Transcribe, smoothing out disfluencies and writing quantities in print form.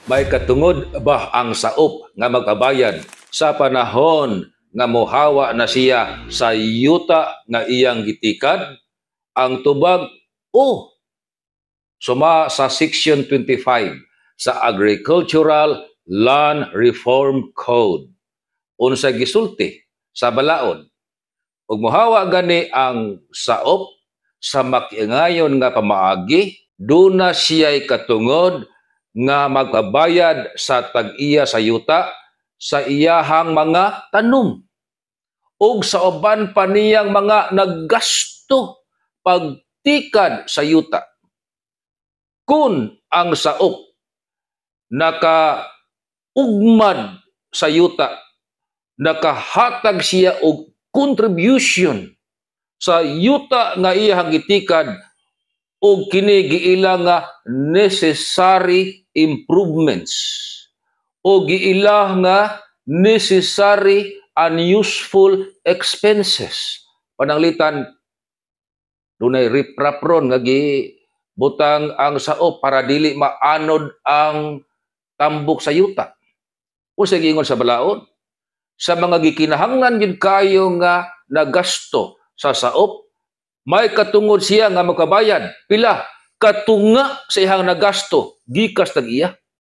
May katungod ba ang saop nga magpabayad sa panahon nga mohawa na siya sa yuta nga iyang gitikad? Ang tubag, o suma sa Section 25 sa Agricultural Land Reform Code. Unsa gisulti sa balaod, ug mohawa gani ang saop sa makiingayon nga pamaagi, duna siya'y katungod nga magpabayad sa tag-iya sa yuta sa iyahang mga tanom ug sa uban pa niyang mga naggasto pagtikad sa yuta. Kung ang saop nakaugmad sa yuta, nakahatag siya og contribution sa yuta nga iyang gitikad o kini giila nga necessary improvements o giila nga necessary unuseful expenses. Pananglitan, dunay riprapron nga gibutang ang saop para dili maanod ang tambok sa yuta. O sa gingon sa balaod, sa mga gikinahanglan yun kayo nga nagasto sa saop, may katungod siya nga makabayad. Pila? Katunga sa iyang nagasto, gikas tag iya.